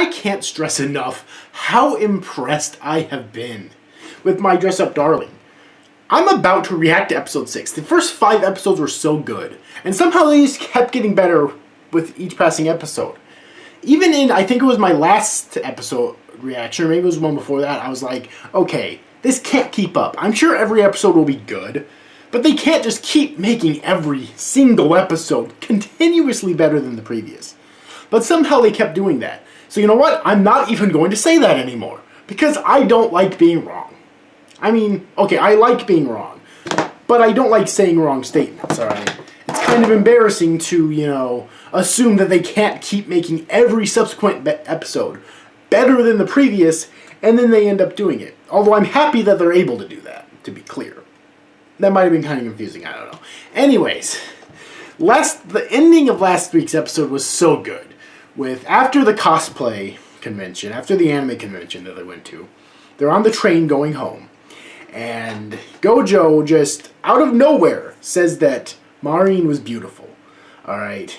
I can't stress enough how impressed I have been with my dress-up darling. I'm about to react to episode 6. The first 5 episodes were so good, and somehow they just kept getting better with each passing episode. Even in, I think it was my last episode reaction, or maybe it was one before that, I was like, okay, this can't keep up. I'm sure every episode will be good, but they can't just keep making every single episode continuously better than the previous. But somehow they kept doing that. So you know what? I'm not even going to say that anymore, because I don't like being wrong. I mean, okay, I like being wrong, but I don't like saying wrong statements, alright? It's kind of embarrassing to, you know, assume that they can't keep making every subsequent episode better than the previous, and then they end up doing it. Although I'm happy that they're able to do that, to be clear. That might have been kind of confusing, I don't know. Anyways, the ending of last week's episode was so good. After the cosplay convention, after the anime convention that they went to, they're on the train going home. And Gojou just, out of nowhere, says that Marin was beautiful. Alright.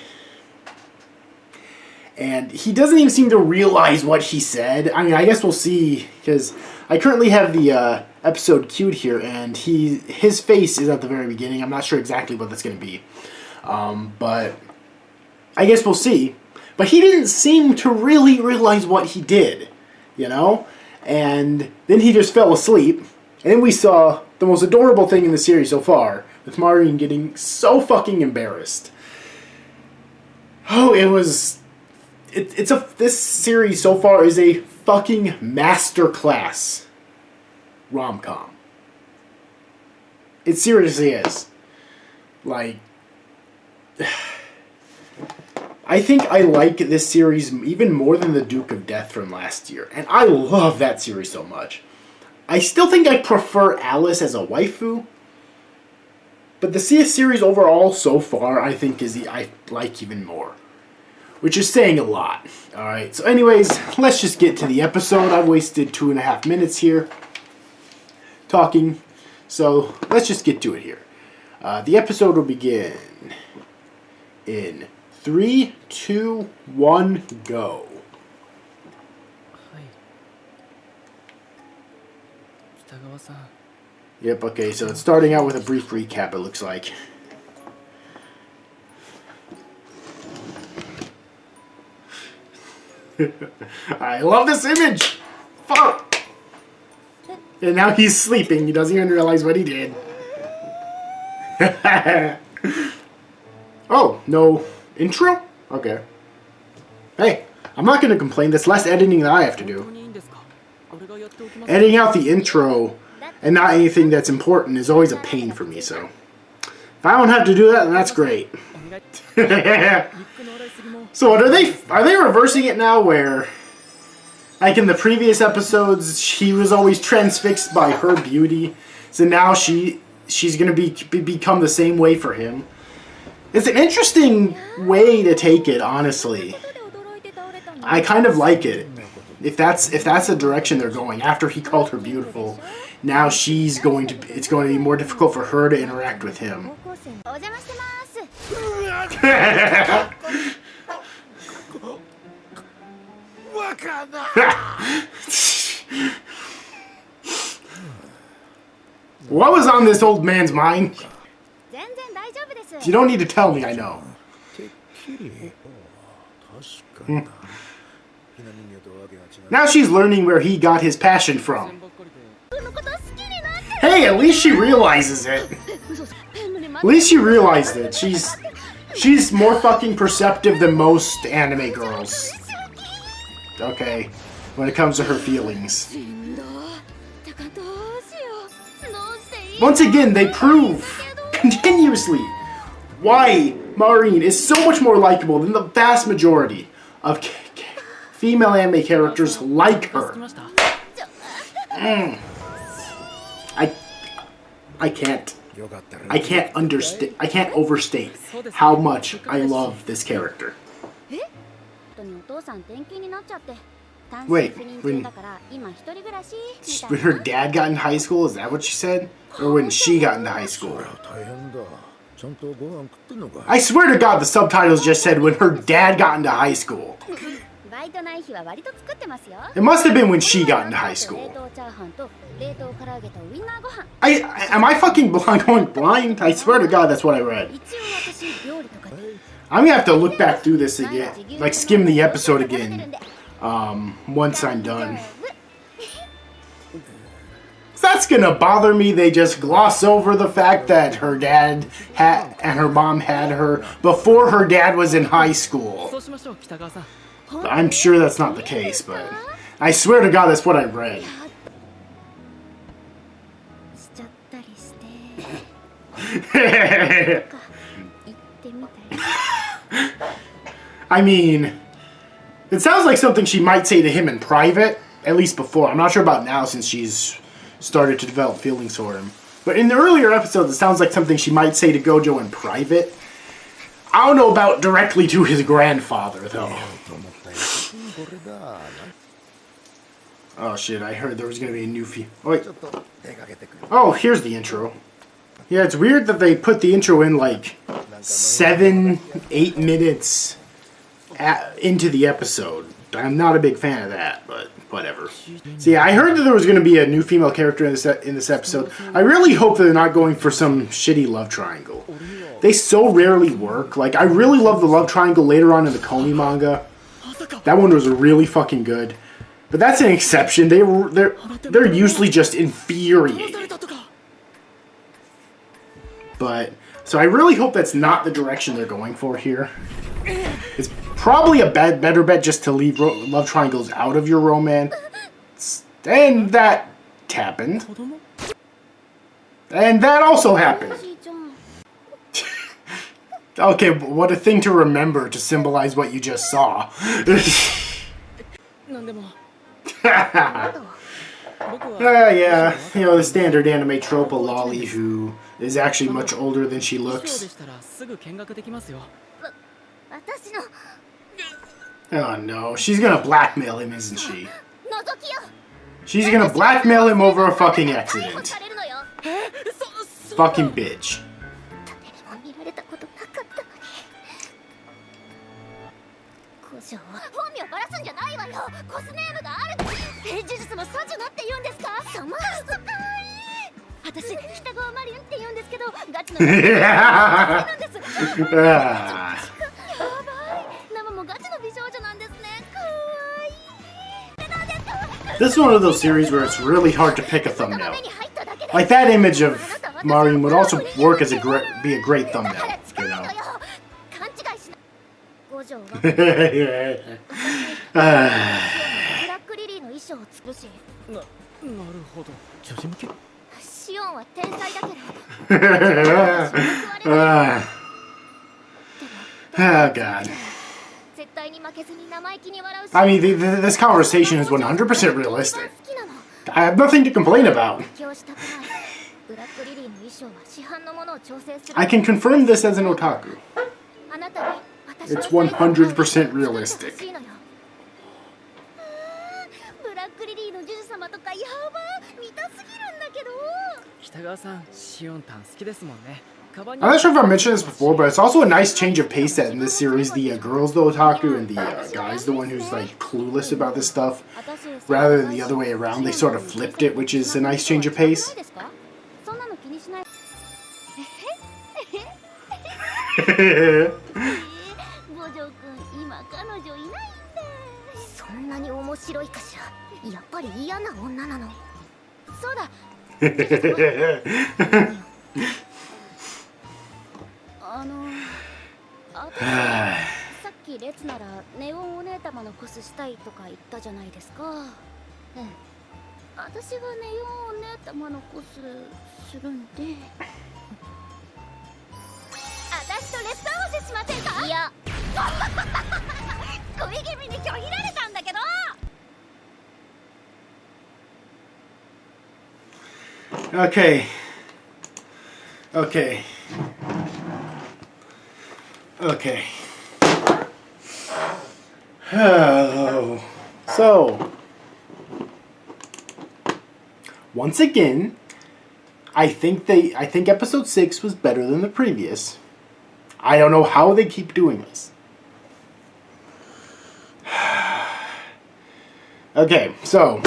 And he doesn't even seem to realize what he said. I mean, I guess we'll see, because I currently have the episode queued here, and his face is at the very beginning. I'm not sure exactly what that's going to be. But I guess we'll see. But he didn't seem to really realize what he did, you know? And then he just fell asleep. And then we saw the most adorable thing in the series so far, with Marin getting so fucking embarrassed. Oh, this series so far is a fucking masterclass rom-com. It seriously is. Like, I think I like this series even more than the Duke of Death from last year. And I love that series so much. I still think I prefer Alice as a waifu. But the CS series overall so far, I think I like even more. Which is saying a lot. Alright, so anyways, let's just get to the episode. I've wasted 2.5 minutes here talking. So let's just get to it here. The episode will begin in 3, 2, 1, go. Yep, okay, so it's starting out with a brief recap, it looks like. I love this image! Fuck! And now he's sleeping, he doesn't even realize what he did. Oh, no intro? Okay. Hey, I'm not gonna complain, that's less editing that I have to do. Editing out the intro and not anything that's important is always a pain for me, so if I don't have to do that, then that's great. So what are they reversing it now where, like in the previous episodes, she was always transfixed by her beauty, so now she's gonna become the same way for him? It's an interesting way to take it, honestly. I kind of like it. If that's the direction they're going, after he called her beautiful, now it's going to be more difficult for her to interact with him. What was on this old man's mind? You don't need to tell me, I know. Now she's learning where he got his passion from. Hey, at least she realizes it. At least she realized it. She's more fucking perceptive than most anime girls. Okay, when it comes to her feelings. Once again, they prove continuously why Marin is so much more likable than the vast majority of female anime characters like her. I can't overstate how much I love this character. Wait, when her dad got in high school, is that what she said? Or when she got into high school? I swear to God the subtitles just said when her dad got into high school. It must have been when she got into high school. Am I fucking going blind? I swear to God, that's what I read. I'm gonna have to look back through this again, like skim the episode again, once I'm done. That's gonna bother me. They just gloss over the fact that her dad had and her mom had her before her dad was in high school. I'm sure that's not the case, but I swear to God that's what I read. I mean, it sounds like something she might say to him in private, at least before. I'm not sure about now since she's started to develop feelings for him. But in the earlier episodes, it sounds like something she might say to Gojou in private. I don't know about directly to his grandfather, though. Oh shit, I heard there was going to be a new oh, wait. Oh, here's the intro. Yeah, it's weird that they put the intro in like 7-8 minutes into the episode. I'm not a big fan of that, but whatever. So yeah, I heard that there was going to be a new female character in this episode. I really hope that they're not going for some shitty love triangle. They so rarely work. Like, I really love the love triangle later on in the Komi manga. That one was really fucking good. But that's an exception. They're usually just infuriating. But so I really hope that's not the direction they're going for here. It's probably a better bet just to leave love triangles out of your romance. And that happened. And that also happened. Okay, what a thing to remember to symbolize what you just saw. Yeah, you know, the standard anime trope, a lolly who is actually much older than she looks. Oh no, she's gonna blackmail him, isn't she? She's gonna blackmail him over a fucking accident. Fucking bitch. This is one of those series where it's really hard to pick a thumbnail. Like that image of Marin would also work as be a great thumbnail, you know. Oh God. I mean, this conversation is 100% realistic. I have nothing to complain about. I can confirm this as an otaku. It's 100% realistic. I'm not sure if I mentioned this before, but it's also a nice change of pace that in this series the girl's the otaku and the guy's the one who's like clueless about this stuff, rather than the other way around. They sort of flipped it, which is a nice change of pace. Okay. Okay. Okay. Oh. So, once again, I think episode 6 was better than the previous. I don't know how they keep doing this. Okay, so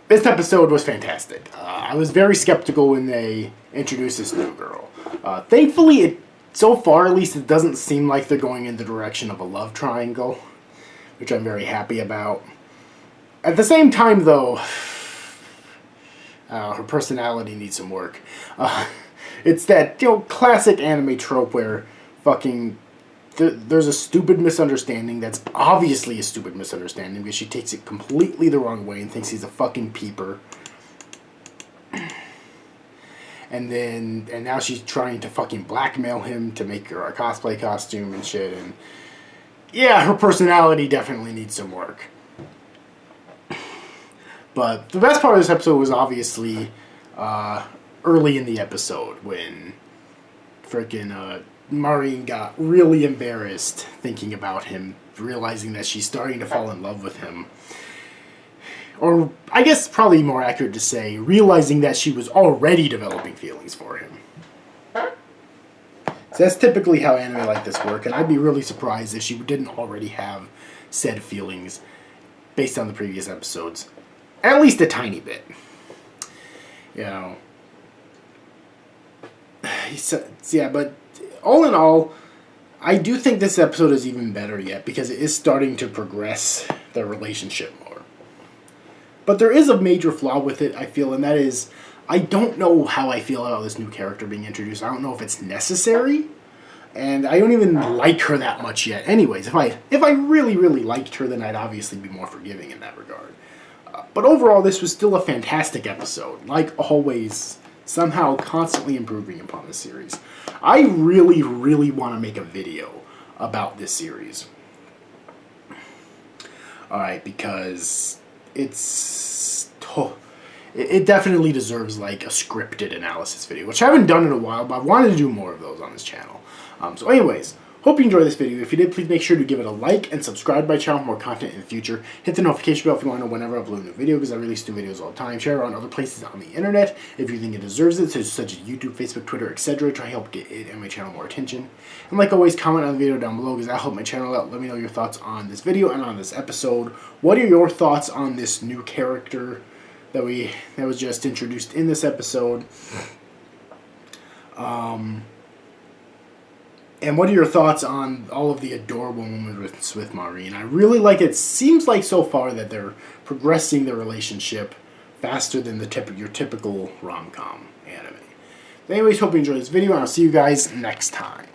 this episode was fantastic. I was very skeptical when they introduced this new girl. Thankfully, so far at least, it doesn't seem like they're going in the direction of a love triangle, which I'm very happy about. At the same time, though, her personality needs some work. It's that, classic anime trope where there's a stupid misunderstanding that's obviously a stupid misunderstanding because she takes it completely the wrong way and thinks he's a fucking peeper. And now she's trying to fucking blackmail him to make her a cosplay costume and shit. And yeah, her personality definitely needs some work. But the best part of this episode was obviously early in the episode when frickin' Marin got really embarrassed thinking about him, realizing that she's starting to fall in love with him. Or, I guess probably more accurate to say, realizing that she was already developing feelings for him. So that's typically how anime like this work, and I'd be really surprised if she didn't already have said feelings based on the previous episodes. At least a tiny bit. Yeah, but all in all, I do think this episode is even better yet because it is starting to progress their relationship more. But there is a major flaw with it, I feel, and that is, I don't know how I feel about this new character being introduced. I don't know if it's necessary, and I don't even like her that much yet. Anyways, if I really, really liked her, then I'd obviously be more forgiving in that regard. But overall, this was still a fantastic episode. Like always, somehow constantly improving upon this series. I really, really want to make a video about this series. Alright, because it definitely deserves like a scripted analysis video, which I haven't done in a while, but I wanted to do more of those on this channel. So anyways, hope you enjoyed this video. If you did, please make sure to give it a like and subscribe to my channel for more content in the future. Hit the notification bell if you want to know whenever I upload a new video, because I release new videos all the time. Share it on other places on the internet if you think it deserves it, such as YouTube, Facebook, Twitter, etc. Try to help get it and my channel more attention. And like always, comment on the video down below because that'll help my channel out. Let me know your thoughts on this video and on this episode. What are your thoughts on this new character that was just introduced in this episode? And what are your thoughts on all of the adorable moments with Marin? I really like it. Seems like so far that they're progressing their relationship faster than your typical rom-com anime. Anyways, hope you enjoyed this video, and I'll see you guys next time.